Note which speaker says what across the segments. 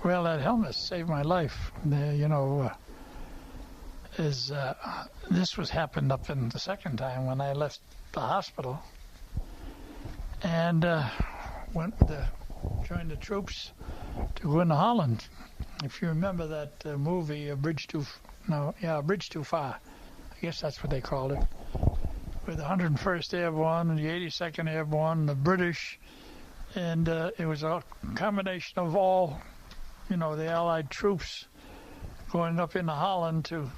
Speaker 1: Well, that helmet saved my life. This was happened up in the second time when I left the hospital and went to join the troops to go into Holland. If you remember that movie, Bridge Too Far. I guess that's what they called it. With the 101st Airborne and the 82nd Airborne, the British, and it was a combination of all, the Allied troops going up into Holland to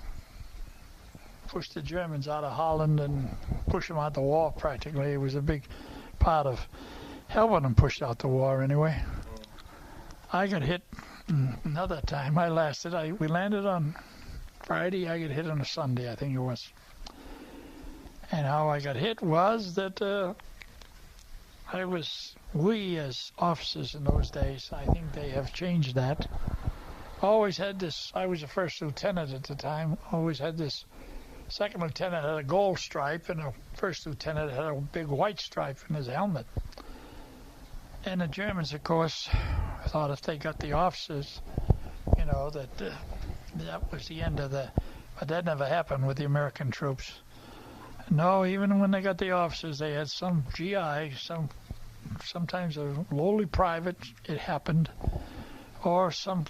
Speaker 1: push the Germans out of Holland and push them out the war practically. It was a big part of helping them push out the war anyway. I got hit another time. We landed on Friday. I got hit on a Sunday, I think it was. And how I got hit was that we as officers in those days, I think they have changed that, always had this, I was a first lieutenant at the time, always had this, second lieutenant had a gold stripe and a first lieutenant had a big white stripe in his helmet. And the Germans, of course, thought if they got the officers, that was the end of but that never happened with the American troops. No, even when they got the officers, they had some GI, sometimes a lowly private, it happened, or some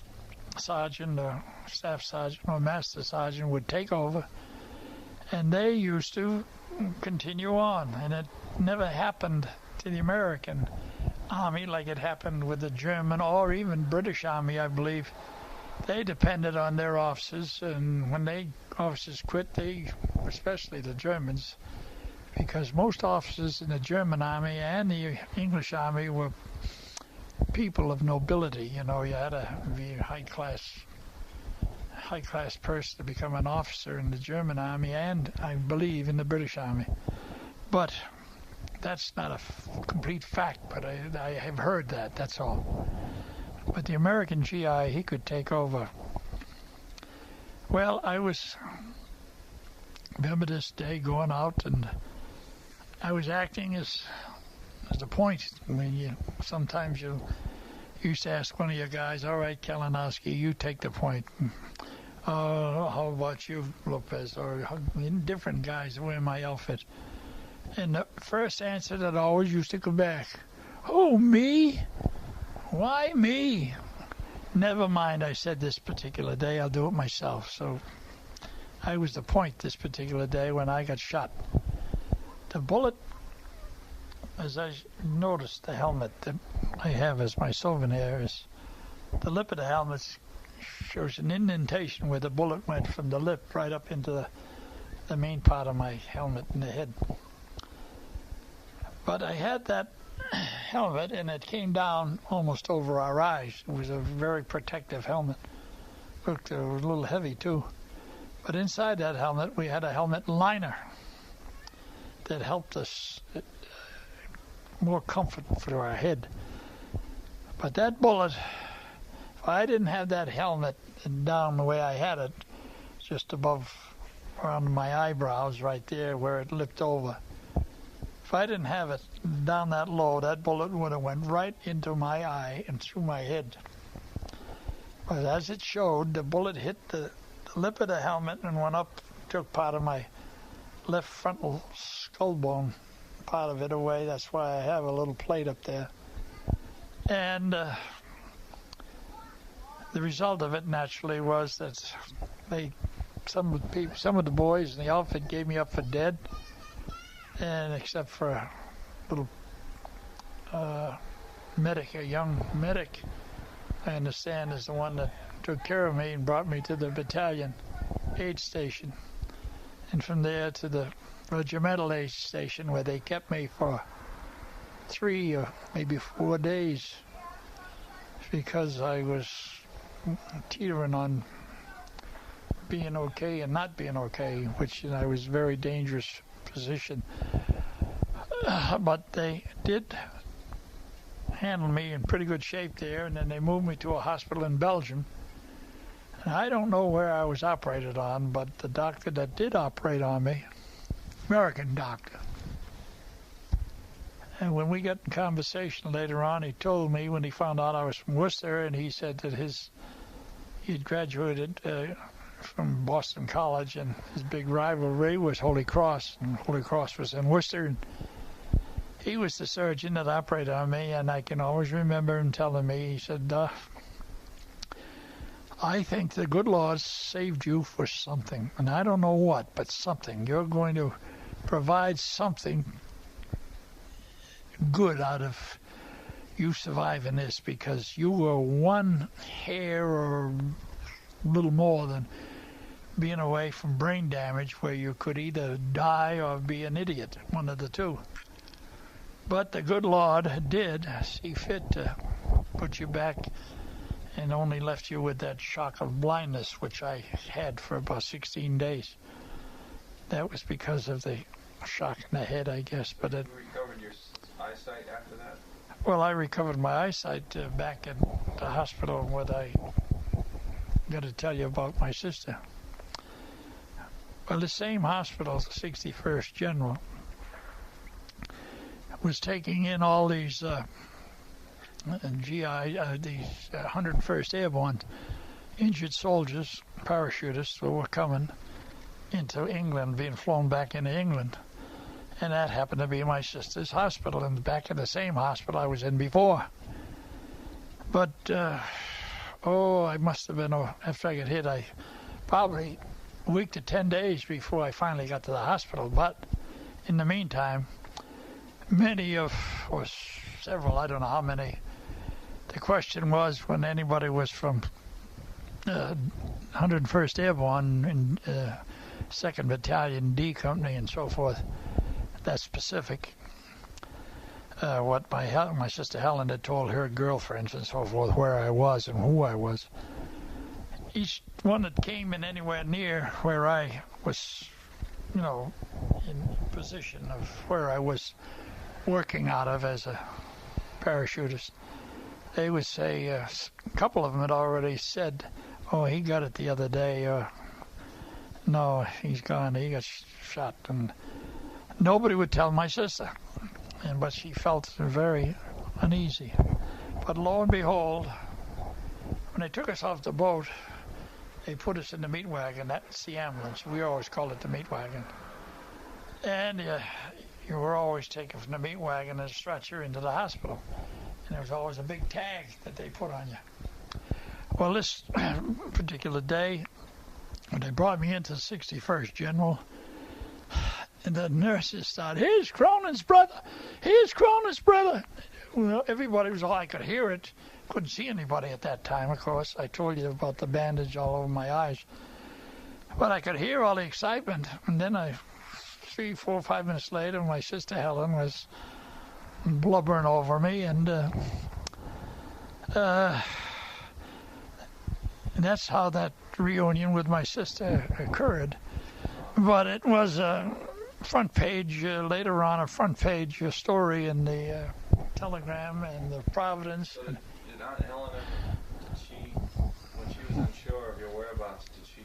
Speaker 1: sergeant or staff sergeant or master sergeant would take over, and they used to continue on, and it never happened to the American Army like it happened with the German or even British Army, I believe. They depended on their officers, and when officers quit, especially the Germans, because most officers in the German army and the English army were people of nobility. You had to be a high class person to become an officer in the German army and, I believe, in the British army. But that's not a complete fact, but I have heard that, that's all. But the American GI, he could take over. Well, I remember this day going out, and I was acting as a point. Sometimes you used to ask one of your guys, all right, Kalinowski, you take the point. How about you, Lopez? Or different guys wearing my outfit. And the first answer that always used to come back, oh, me? Why me? Never mind, I said this particular day, I'll do it myself. So I was the point this particular day when I got shot. The bullet, as I noticed, the helmet that I have as my souvenir, is the lip of the helmet shows an indentation where the bullet went from the lip right up into the main part of my helmet in the head. But I had that helmet, and it came down almost over our eyes. It was a very protective helmet. Looked, it was a little heavy too. But inside that helmet, we had a helmet liner that helped us more comfort for our head. But that bullet, if I didn't have that helmet down the way I had it, just above around my eyebrows right there where it lipped over, if I didn't have it down that low, that bullet would have went right into my eye and through my head. But as it showed, the bullet hit the lip of the helmet and went up, took part of my left frontal skull bone, part of it away. That's why I have a little plate up there. And the result of it naturally was that some of the boys in the outfit gave me up for dead. And except for a little medic, a young medic, I understand, is the one that took care of me and brought me to the battalion aid station. And from there to the regimental aid station, where they kept me for 3 or maybe 4 days because I was teetering on being okay and not being okay, which I was a very dangerous position. But they did handle me in pretty good shape there, and then they moved me to a hospital in Belgium. And I don't know where I was operated on, but the doctor that did operate on me, American doctor, And when we got in conversation later on, he told me when he found out I was from Worcester, and he said that he had graduated from Boston College, and his big rivalry was Holy Cross, and Holy Cross was in Worcester. And he was the surgeon that operated on me, and I can always remember him telling me, he said, I think the good Lord saved you for something, and I don't know what, but something. You're going to provide something good out of you surviving this, because you were one hair or a little more than being away from brain damage where you could either die or be an idiot, one of the two. But the good Lord did see fit to put you back and only left you with that shock of blindness, which I had for about 16 days. That was because of the shock in the head, I guess. But
Speaker 2: you recovered your eyesight after that?
Speaker 1: Well, I recovered my eyesight back in the hospital where I got to tell you about my sister. Well, the same hospital, the 61st General, was taking in all these these 101st Airborne injured soldiers, parachutists, who were coming into England, being flown back into England. And that happened to be my sister's hospital, and back in the same hospital I was in before. But, I must have been, after I got hit, probably a week to 10 days before I finally got to the hospital. But in the meantime, several, I don't know how many, the question was when anybody was from 101st Airborne and 2nd Battalion D Company and so forth, that's specific, what my sister Helen had told her girlfriends and so forth, where I was and who I was. Each one that came in anywhere near where I was, in position of where I was working out of as a parachutist, they would say, a couple of them had already said, oh, he got it the other day, or no, he's gone, he got shot. And nobody would tell my sister, but she felt very uneasy. But lo and behold, when they took us off the boat, they put us in the meat wagon. That's the ambulance. We always called it the meat wagon. And you were always taken from the meat wagon and a stretcher into the hospital. And there was always a big tag that they put on you. Well, this particular day, when they brought me into the 61st General, and the nurses started, here's Cronin's brother, here's Cronin's brother. Well, everybody was, I could hear it. Couldn't see anybody at that time, of course. I told you about the bandage all over my eyes. But I could hear all the excitement. And then 3, 4, 5 minutes later, my sister Helen was blubbering over me, and that's how that reunion with my sister occurred. But it was a front page, later on, a front page story in the Telegram and the Providence.
Speaker 2: So did Aunt Helen, when she was unsure of your whereabouts, she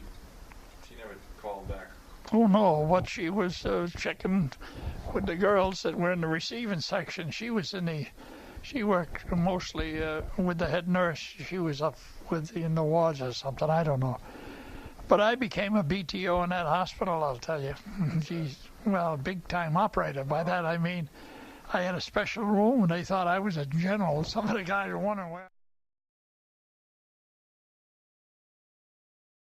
Speaker 2: never called back?
Speaker 1: Oh no, what she was checking with the girls that were in the receiving section. She worked mostly with the head nurse. She was up in the wards or something, I don't know. But I became a BTO in that hospital, I'll tell you. She's, big time operator. By that I mean I had a special room and they thought I was a general. Some of the guys were wondering where.